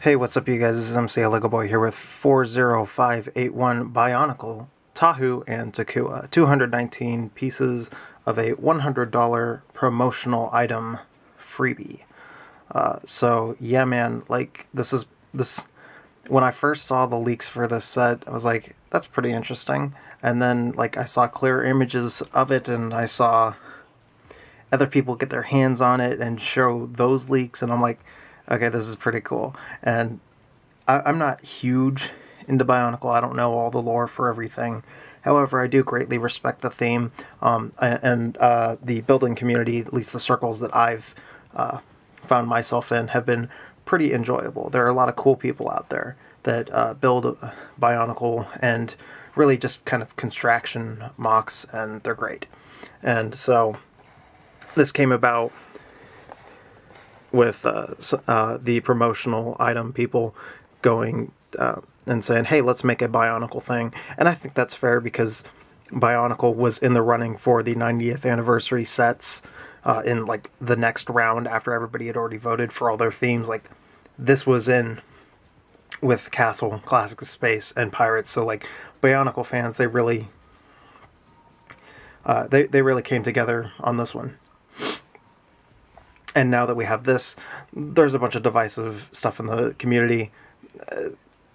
Hey, what's up you guys, this is MCLegoboy here with 40581 BIONICLE Tahu and Takua, 219 pieces of a $100 promotional item freebie. So yeah man, like this, when I first saw the leaks for this set, I was like, that's pretty interesting. And then like I saw clear images of it and I saw other people get their hands on it and show those leaks, and I'm like, okay, this is pretty cool. And I'm not huge into Bionicle. I don't know all the lore for everything. However, I do greatly respect the theme and the building community, at least the circles that I've found myself in, have been pretty enjoyable. There are a lot of cool people out there that build Bionicle and really just kind of construction mocks, and they're great. And so this came about with the promotional item people going and saying, hey, let's make a Bionicle thing. And I think that's fair because Bionicle was in the running for the 90th anniversary sets in like the next round after everybody had already voted for all their themes. Like this was in with Castle, Classic of Space, and Pirates. So like Bionicle fans, they really came together on this one. And now that we have this, there's a bunch of divisive stuff in the community.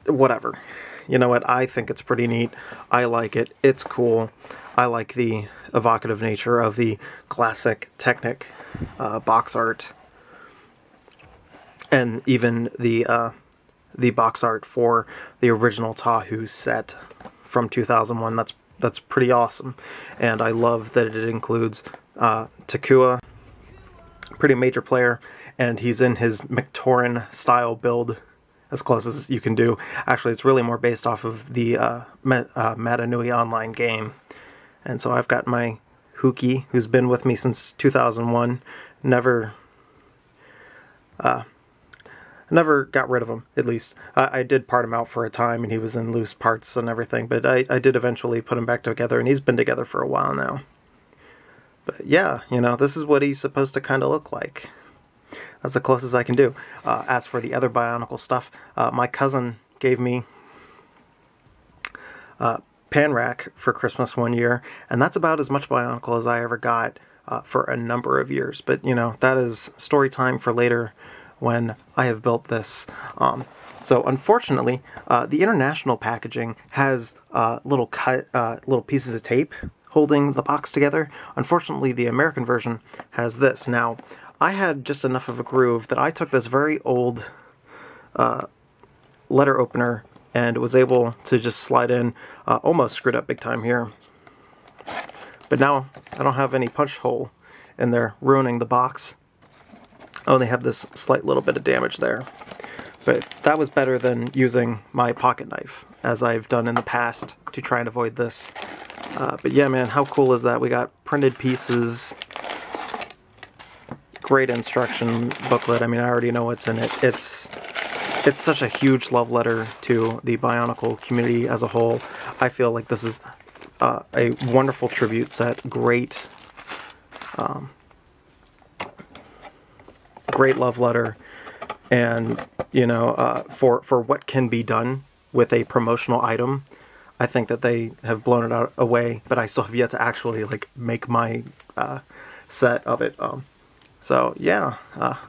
Whatever. You know what? I think it's pretty neat. I like it. It's cool. I like the evocative nature of the classic Technic box art. And even the box art for the original Tahu set from 2001. That's pretty awesome. And I love that it includes Takua, pretty major player, and he's in his Mictoran style build as close as you can do. Actually, it's really more based off of the Matanui online game. And so I've got my Huki, who's been with me since 2001. Never got rid of him, at least. I did part him out for a time, and he was in loose parts and everything, but I did eventually put him back together, and he's been together for a while now. But yeah, you know, this is what he's supposed to kind of look like. That's the closest I can do. As for the other Bionicle stuff, my cousin gave me Panrack for Christmas one year, and that's about as much Bionicle as I ever got for a number of years. But, you know, that is story time for later when I have built this. So unfortunately, the international packaging has little pieces of tape holding the box together. Unfortunately, the American version has this. Now, I had just enough of a groove that I took this very old letter opener and was able to just slide in. Almost screwed up big time here. But now, I don't have any punch hole in there, ruining the box. I only have this slight little bit of damage there. But that was better than using my pocket knife, as I've done in the past to try and avoid this. But yeah, man, how cool is that? We got printed pieces, great instruction booklet. I mean, I already know what's in it. It's such a huge love letter to the Bionicle community as a whole. I feel like this is a wonderful tribute set. Great, great love letter, and you know, for what can be done with a promotional item, I think that they have blown it out away, but I still have yet to actually like make my set of it. So yeah,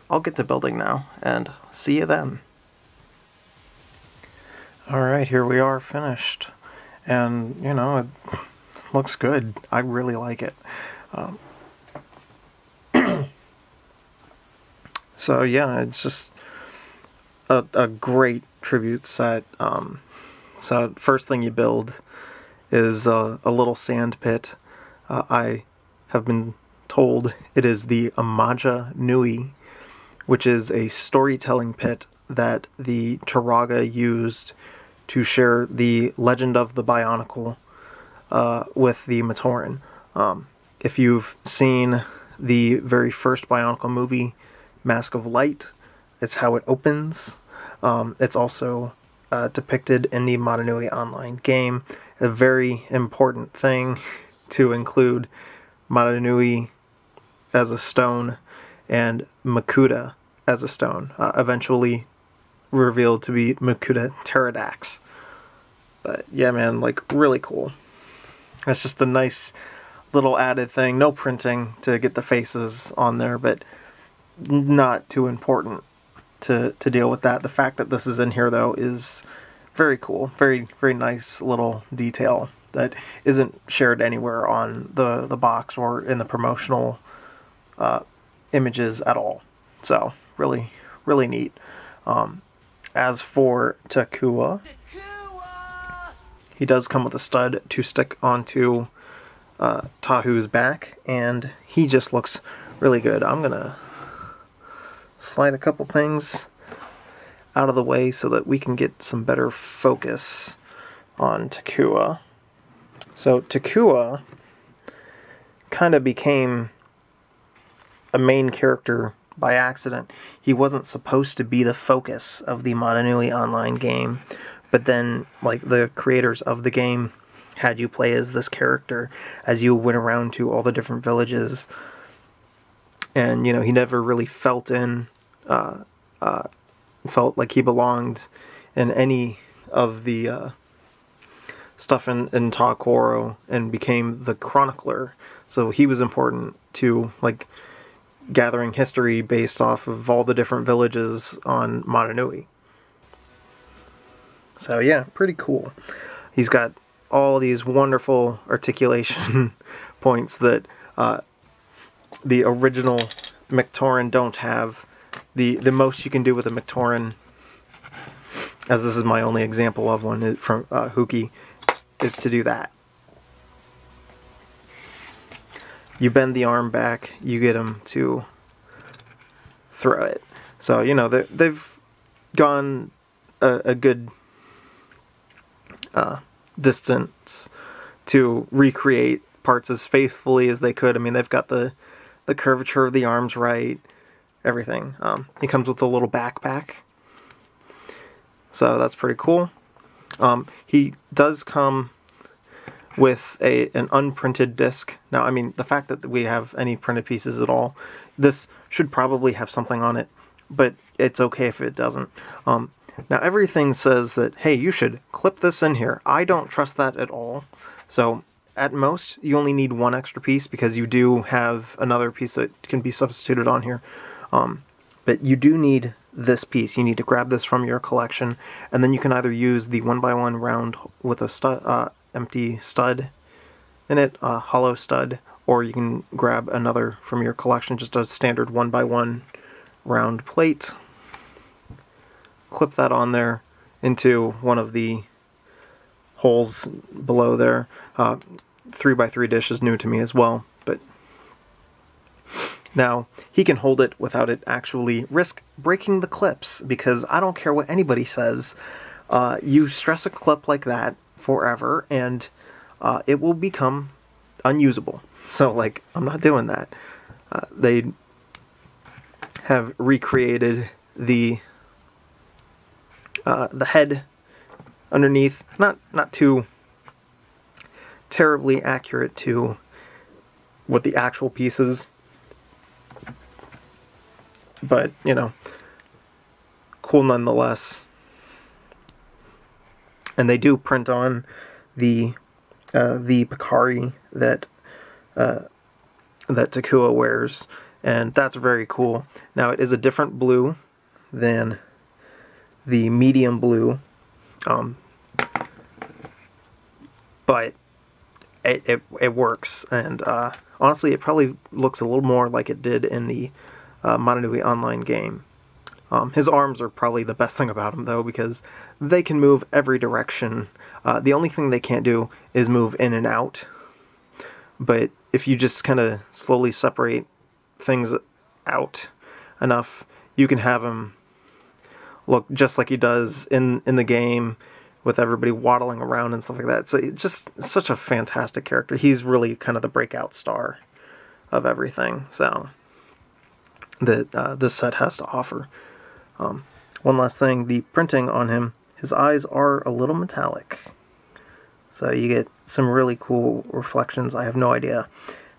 I'll get to building now, and see you then. Alright, here we are finished, and you know, it looks good. I really like it. So yeah, it's just a great tribute set. So first thing you build is a little sand pit. I have been told it is the Amaja Nui, which is a storytelling pit that the Turaga used to share the legend of the Bionicle with the Matoran. If you've seen the very first Bionicle movie, Mask of Light, it's how it opens. It's also depicted in the Matanui online game. A very important thing to include Matanui as a stone and Makuta as a stone, eventually revealed to be Makuta pterodax. But yeah, man, like, really cool. That's just a nice little added thing. No printing to get the faces on there, but not too important to deal with that. The fact that this is in here, though, is very cool. Very, very nice little detail that isn't shared anywhere on the box or in the promotional images at all. So, really, really neat. As for Takua, he does come with a stud to stick onto Tahu's back, and he just looks really good. I'm gonna slide a couple things out of the way so that we can get some better focus on Takua. So Takua kind of became a main character by accident. He wasn't supposed to be the focus of the Motonui online game, but then, like, the creators of the game had you play as this character as you went around to all the different villages, and, you know, he never really felt like he belonged in any of the stuff in Takua, and became the chronicler. So he was important to, like, gathering history based off of all the different villages on Motonui. So yeah, pretty cool. He's got all these wonderful articulation points that the original Mictoran don't have. The most you can do with a Mictoran, as this is my only example of one from Huki, is to do that. You bend the arm back, you get him to throw it. So, you know, they've gone a good distance to recreate parts as faithfully as they could. I mean, they've got the curvature of the arms right, everything. He comes with a little backpack, so that's pretty cool. He does come with an unprinted disc. Now, I mean, the fact that we have any printed pieces at all, this should probably have something on it, but it's okay if it doesn't. Now, everything says that, hey, you should clip this in here. I don't trust that at all. So, at most, you only need one extra piece, because you do have another piece that can be substituted on here. But you do need this piece. You need to grab this from your collection, and then you can either use the 1x1 round with a empty stud in it, a hollow stud, or you can grab another from your collection, just a standard 1x1 round plate. Clip that on there into one of the holes below there. 3x3 dish is new to me as well, but now he can hold it without it actually risk breaking the clips, because I don't care what anybody says, you stress a clip like that forever and it will become unusable. So, like, I'm not doing that. They have recreated the head underneath, not too terribly accurate to what the actual piece is, but, you know, cool nonetheless. And they do print on the Picari that Takua wears, and that's very cool. Now, it is a different blue than the medium blue, but it works, and honestly, it probably looks a little more like it did in the Motonui online game. His arms are probably the best thing about him, though, because they can move every direction. The only thing they can't do is move in and out, but if you just kind of slowly separate things out enough, you can have him look just like he does in the game, with everybody waddling around and stuff like that. So it's just such a fantastic character. He's really kind of the breakout star of everything, so that this set has to offer. One last thing, the printing on him, his eyes are a little metallic, so you get some really cool reflections. I have no idea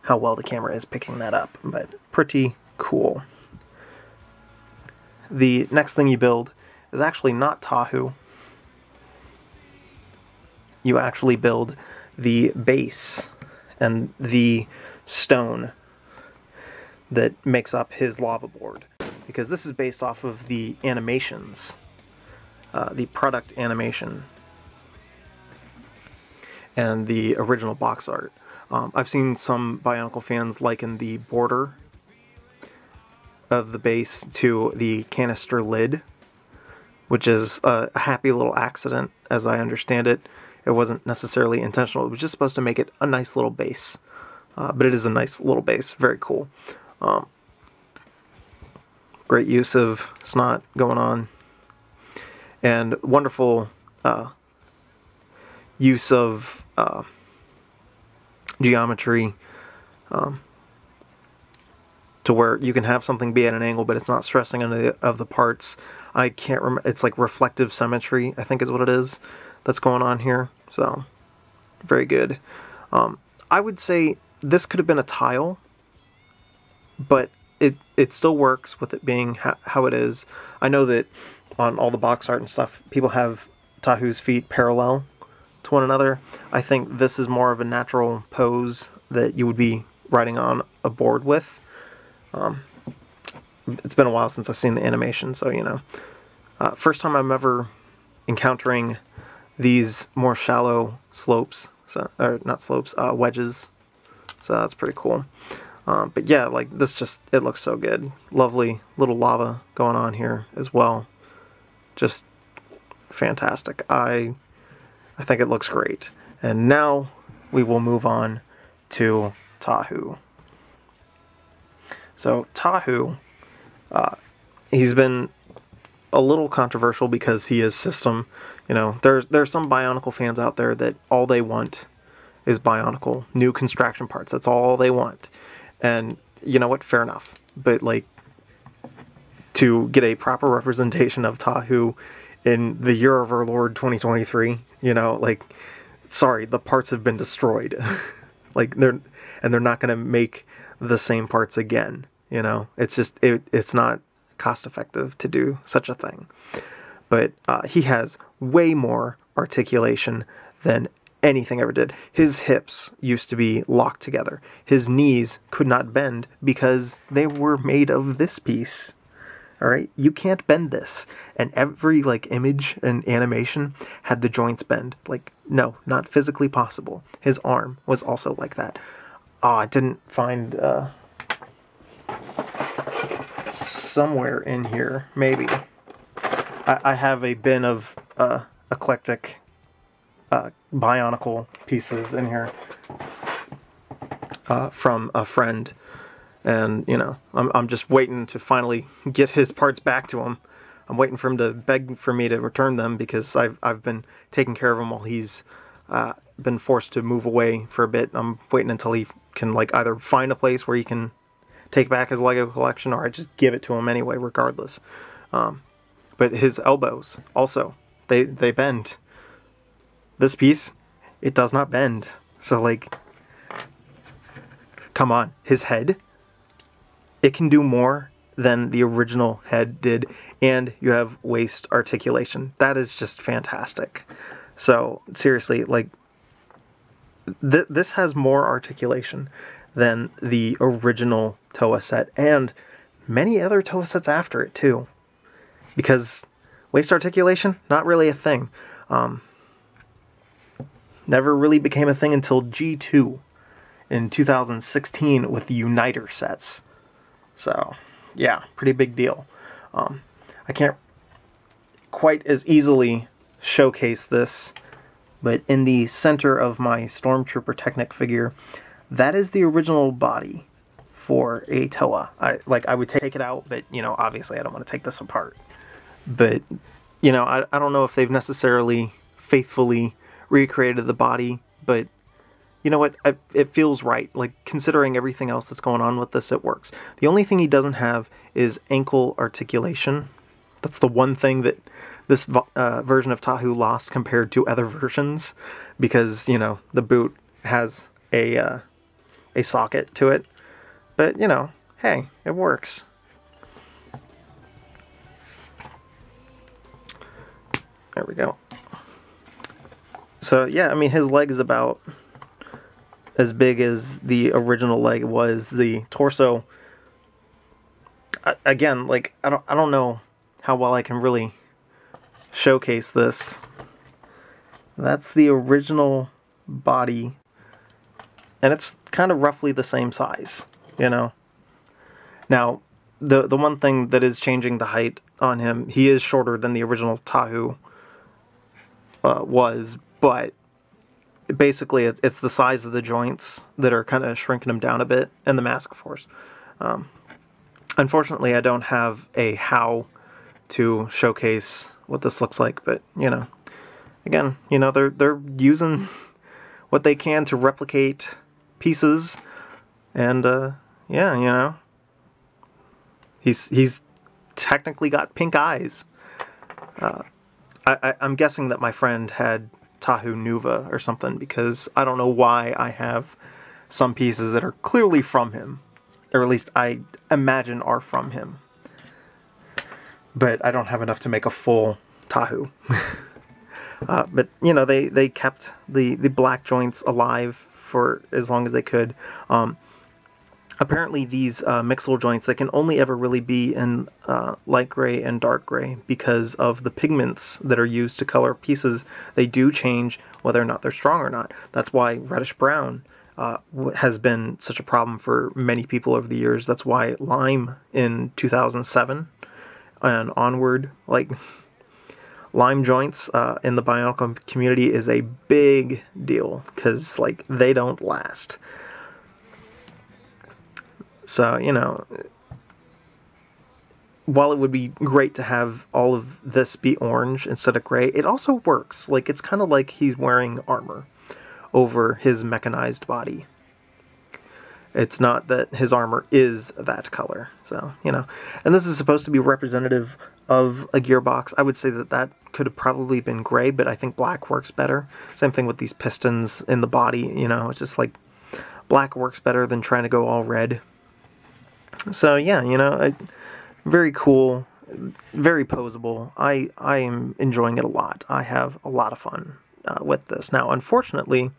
how well the camera is picking that up, but pretty cool. the next thing you build is actually not Tahu. You actually build the base and the stone that makes up his lava board, because this is based off of the animations, the product animation, and the original box art. I've seen some Bionicle fans liken the border of the base to the canister lid, which is a happy little accident, as I understand it. It wasn't necessarily intentional. It was just supposed to make it a nice little base. But it is a nice little base. Very cool. Great use of snot going on. And wonderful use of geometry to where you can have something be at an angle, but it's not stressing any of the parts. I can't remember. It's like reflective symmetry, I think is what it is, that's going on here. So, very good. I would say this could have been a tile, but it still works with it being how it is. I know that on all the box art and stuff, people have Tahu's feet parallel to one another. I think this is more of a natural pose that you would be riding on a board with. It's been a while since I've seen the animation, so you know. First time I'm ever encountering these more shallow slopes, or not slopes, wedges. So that's pretty cool. But yeah, like this it looks so good. Lovely little lava going on here as well. Just fantastic. I think it looks great. And now we will move on to Tahu. So Tahu, he's been a little controversial because he is system. You know, there's some Bionicle fans out there that all they want is Bionicle, new construction parts. That's all they want. And you know what? Fair enough. But like, to get a proper representation of Tahu in the year of our Lord 2023, you know, like, sorry, the parts have been destroyed. Like they're not going to make the same parts again. You know, it's just it's not cost effective to do such a thing. But he has way more articulation than anything ever did. His hips used to be locked together. His knees could not bend because they were made of this piece. All right, you can't bend this. And every like image and animation had the joints bend. Like, no, not physically possible. His arm was also like that. Oh, I didn't find somewhere in here, maybe. I have a bin of eclectic Bionicle pieces in here from a friend, and you know, I'm just waiting to finally get his parts back to him. I'm waiting for him to beg for me to return them because I've been taking care of him while he's been forced to move away for a bit. I'm waiting until he can like either find a place where he can take back his Lego collection, or I just give it to him anyway, regardless. But his elbows also, they bend. This piece, it does not bend. So like, come on. His head, it can do more than the original head did, and you have waist articulation. That is just fantastic. So seriously, like, this has more articulation than the original Toa set, and many other Toa sets after it too. Because waist articulation, not really a thing. Never really became a thing until G2 in 2016 with the Uniter sets. So, yeah, pretty big deal. I can't quite as easily showcase this, but in the center of my Stormtrooper Technic figure, that is the original body for a Toa. I would take it out, but, you know, obviously I don't want to take this apart. But, you know, I don't know if they've necessarily faithfully recreated the body, but you know what, it feels right. Like, considering everything else that's going on with this, it works. The only thing he doesn't have is ankle articulation. That's the one thing that this version of Tahu lost compared to other versions, because, you know, the boot has a socket to it. But, you know, hey, it works. There we go. So yeah, I mean, his leg is about as big as the original leg was. The torso, again, like I don't know how well I can really showcase this. That's the original body, and it's kind of roughly the same size, you know. Now, the one thing that is changing the height on him, he is shorter than the original Tahu was, but basically it's the size of the joints that are kind of shrinking him down a bit, and the mask, of course. Unfortunately, I don't have a how to showcase what this looks like, but, you know, again, you know, they're using what they can to replicate pieces, and yeah, you know, he's technically got pink eyes. I'm guessing that my friend had Tahu Nuva or something, because I don't know why I have some pieces that are clearly from him, or at least I imagine are from him, but I don't have enough to make a full Tahu. But, you know, they kept the black joints alive for as long as they could. Apparently these mixel joints, they can only ever really be in light gray and dark gray because of the pigments that are used to color pieces. They do change whether or not they're strong or not. That's why reddish brown has been such a problem for many people over the years. That's why lime in 2007 and onward, like, lime joints in the Bionicle community is a big deal, because, like, they don't last. So, you know, while it would be great to have all of this be orange instead of gray, it also works. Like, it's kind of like he's wearing armor over his mechanized body. It's not that his armor is that color. So, you know, and this is supposed to be representative of a gearbox. I would say that that could have probably been gray, but I think black works better. Same thing with these pistons in the body, you know, it's just like black works better than trying to go all red. So yeah, you know, very cool, very posable. I am enjoying it a lot. I have a lot of fun with this. Now, unfortunately,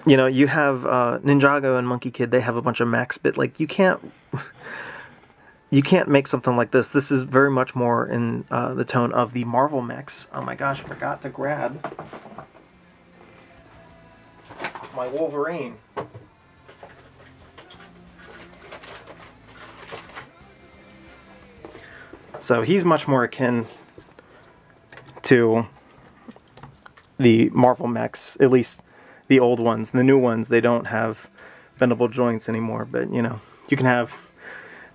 you know, you have Ninjago and Monkey Kid, they have a bunch of mechs, but, like, you can't make something like this. This is very much more in the tone of the Marvel mechs. Oh my gosh, I forgot to grab my Wolverine. So he's much more akin to the Marvel mechs, at least the old ones. The new ones, they don't have bendable joints anymore, but, you know, you can have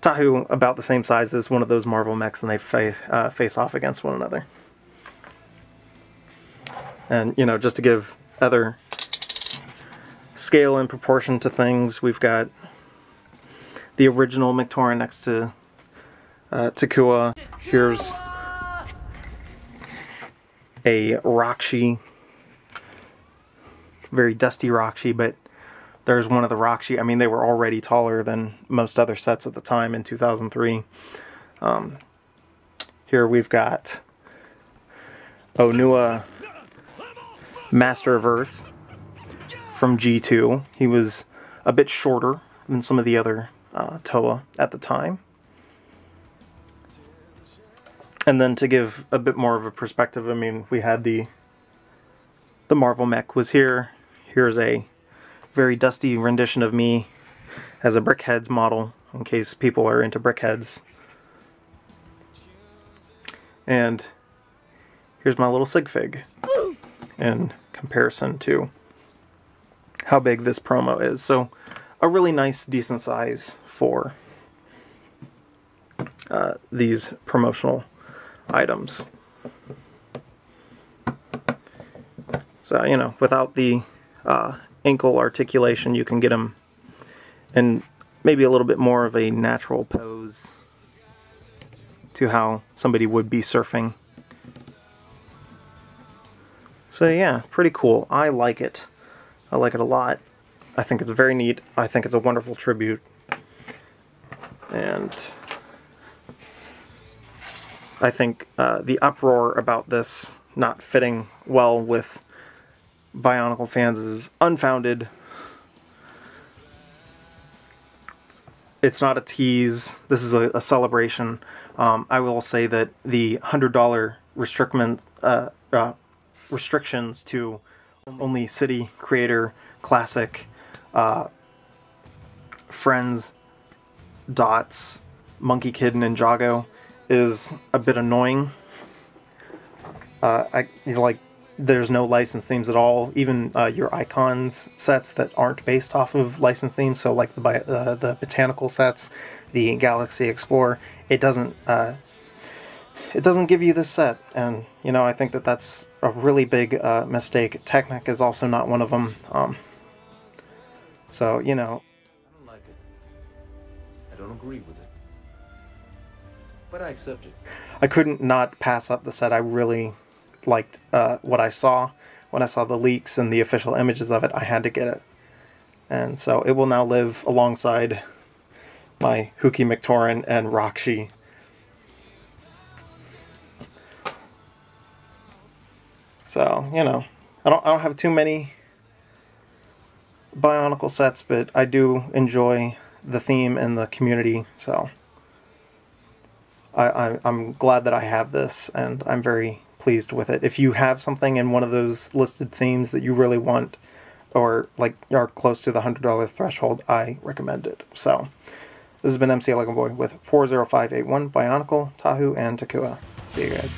Tahu about the same size as one of those Marvel mechs, and they face off against one another. And, you know, just to give other scale and proportion to things, we've got the original Mictora next to Takua. Here's a Rakshi, very dusty Rakshi, but there's one of the Rakshi. I mean, they were already taller than most other sets at the time in 2003. Here we've got Onua, Master of Earth from G2. He was a bit shorter than some of the other Toa at the time. And then to give a bit more of a perspective, I mean, we had the Marvel mech was here. Here's a very dusty rendition of me as a Brickheads model, in case people are into Brickheads. And here's my little sig fig in comparison to how big this promo is. So a really nice, decent size for these promotional items. So, you know, without the ankle articulation, you can get them in maybe a little bit more of a natural pose to how somebody would be surfing. So yeah, pretty cool. I like it. I like it a lot. I think it's very neat. I think it's a wonderful tribute. And I think the uproar about this not fitting well with Bionicle fans is unfounded. It's not a tease. This is a celebration. I will say that the $100 restrictions to only City, Creator, Classic, Friends, Dots, Monkey Kid, and Ninjago is a bit annoying. There's no licensed themes at all. Even your icons sets that aren't based off of licensed themes, so like the botanical sets, the Galaxy Explorer, it doesn't give you this set, and you know, I think that that's a really big mistake. Technic is also not one of them. So you know, I don't like it. I don't agree with it, but I accept it. I couldn't not pass up the set. I really liked what I saw. When I saw the leaks and the official images of it, I had to get it. And so it will now live alongside my Huki McTaurin and Rakshi. So, you know, I don't have too many Bionicle sets, but I do enjoy the theme and the community, so I'm glad that I have this, and I'm very pleased with it. If you have something in one of those listed themes that you really want, or like are close to the $100 threshold, I recommend it. So this has been MCLegoboy with 40581 Bionicle, Tahu, and Takua. See you guys.